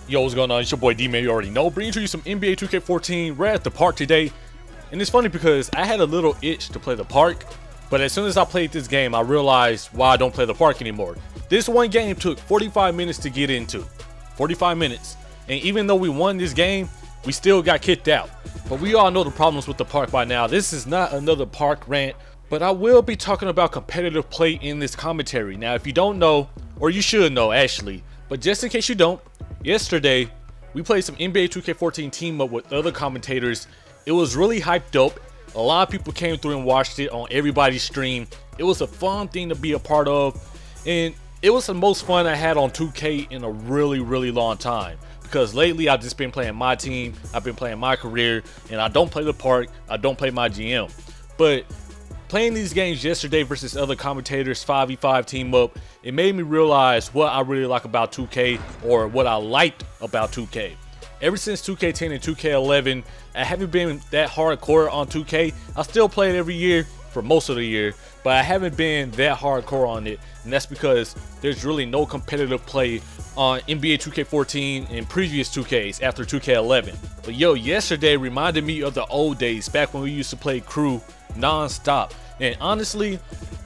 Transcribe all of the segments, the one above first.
Yo, what's going on? It's your boy D-Man, you already know. Bringing to you some NBA 2K14. We're at the park today. And it's funny because I had a little itch to play the park. But as soon as I played this game, I realized why I don't play the park anymore. This one game took 45 minutes to get into. 45 minutes. And even though we won this game, we still got kicked out. But we all know the problems with the park by now. This is not another park rant. But I will be talking about competitive play in this commentary. Now, if you don't know, or you should know actually, but just in case you don't, yesterday we played some NBA 2K14 team up with other commentators. It was really hyped up. A lot of people came through and watched it on everybody's stream. It was a fun thing to be a part of, and it was the most fun I had on 2K in a really long time. Because lately I've just been playing my team, I've been playing my career, and I don't play the park, I don't play my GM. But playing these games yesterday versus other commentators, 5v5 team up, it made me realize what I really like about 2K, or what I liked about 2K. Ever since 2K10 and 2K11, I haven't been that hardcore on 2K. I still play it every year for most of the year, but I haven't been that hardcore on it, and that's because there's really no competitive play on NBA 2K14 and previous 2Ks after 2K11. But yo, yesterday reminded me of the old days, back when we used to play crew non-stop. And honestly,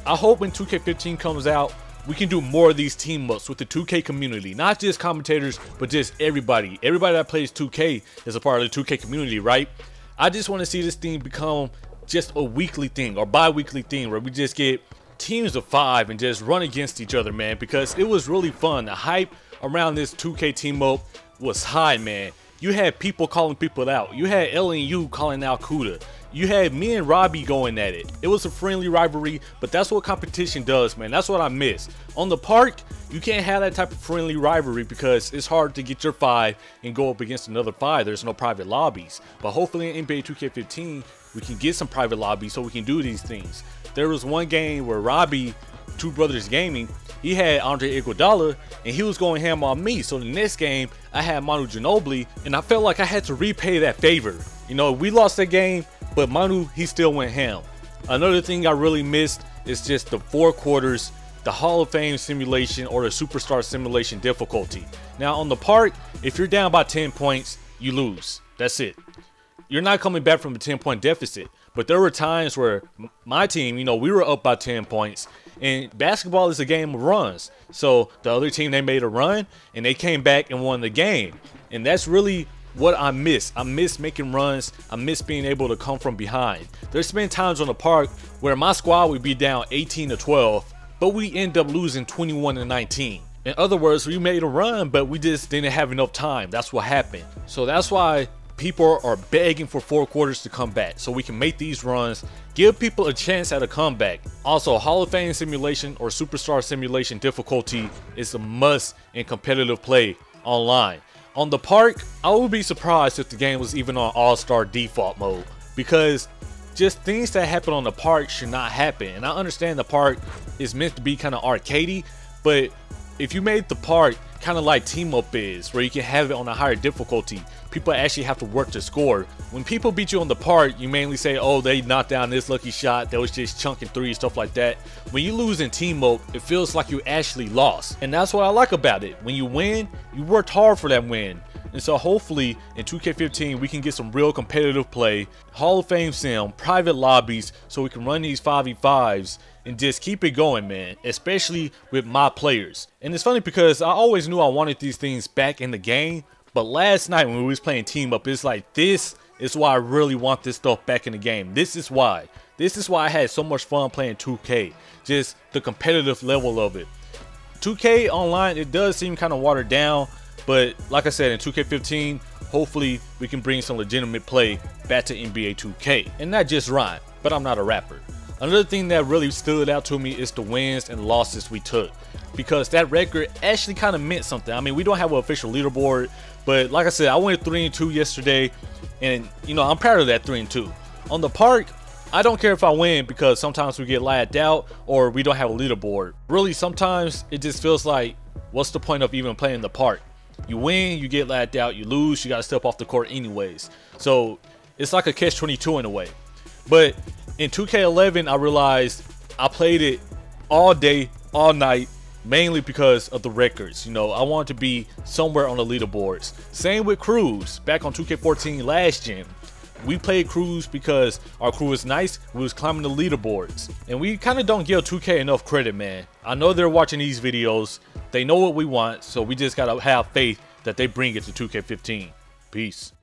I hope when 2K15 comes out, we can do more of these team ups with the 2K community. Not just commentators, but just everybody. Everybody that plays 2K is a part of the 2K community, right? I just want to see this thing become just a weekly thing or bi-weekly thing where we just get teams of 5 and just run against each other, man, because it was really fun. The hype around this 2K team up was high, man. You had people calling people out. You had LNU calling out Kuda. You had me and Robbie going at it. It was a friendly rivalry, but that's what competition does, man. That's what I miss. On the park, you can't have that type of friendly rivalry because it's hard to get your 5 and go up against another 5. There's no private lobbies. But hopefully in NBA 2K15, we can get some private lobbies so we can do these things. There was one game where Robbie, Two Brothers Gaming, he had Andre Iguodala and he was going ham on me. So the next game, I had Manu Ginobili, and I felt like I had to repay that favor. You know, we lost that game, but Manu, he still went ham. Another thing I really missed is just the 4 quarters, the Hall of Fame simulation, or the Superstar simulation difficulty. Now on the park, if you're down by 10 points, you lose. That's it. You're not coming back from a 10-point deficit. But there were times where my team, you know, we were up by 10 points. And basketball is a game of runs. So the other team, they made a run and they came back and won the game. And that's really what I miss. I miss making runs. I miss being able to come from behind. There's been times on the park where my squad would be down 18-12, but we end up losing 21-19. In other words, we made a run, but we just didn't have enough time. That's what happened. So that's why people are begging for 4 quarters to come back so we can make these runs, give people a chance at a comeback. Also, Hall of Fame simulation or Superstar simulation difficulty is a must in competitive play online. On the park, I would be surprised if the game was even on All-Star default mode, because just things that happen on the park should not happen. And I understand the park is meant to be kind of arcadey, but if you made the park kind of like team up is, where you can have it on a higher difficulty, people actually have to work to score. When people beat you on the park, you mainly say, oh, they knocked down this lucky shot, that was just chunking 3, stuff like that. When you lose in team mode, it feels like you actually lost. And that's what I like about it. When you win, you worked hard for that win. And so hopefully in 2K15 we can get some real competitive play, Hall of Fame sim, private lobbies, so we can run these 5v5s and just keep it going, man, especially with my players. And it's funny because I always knew I wanted these things back in the game, but last night when we was playing team up, it's like, this is why I really want this stuff back in the game. This is why I had so much fun playing 2K, just the competitive level of it. 2K online, it does seem kind of watered down, but like I said, in 2K15, hopefully we can bring some legitimate play back to NBA 2K. And not just rhyme, but I'm not a rapper. Another thing that really stood out to me is the wins and losses we took, because that record actually kind of meant something. I mean, we don't have an official leaderboard, but like I said, I went 3-2 yesterday, and you know, I'm proud of that 3-2. On the park, I don't care if I win, because sometimes we get lagged out or we don't have a leaderboard. Really, sometimes it just feels like, what's the point of even playing the park? You win, you get lagged out. You lose, you got to step off the court anyways. So it's like a catch-22 in a way. But in 2K11, I realized I played it all day, all night, mainly because of the records. You know, I want to be somewhere on the leaderboards. Same with crews. Back on 2K14 last gen, we played crews because our crew was nice. We was climbing the leaderboards, and we kind of don't give 2K enough credit, man. I know they're watching these videos. They know what we want, so we just gotta have faith that they bring it to 2K15. Peace.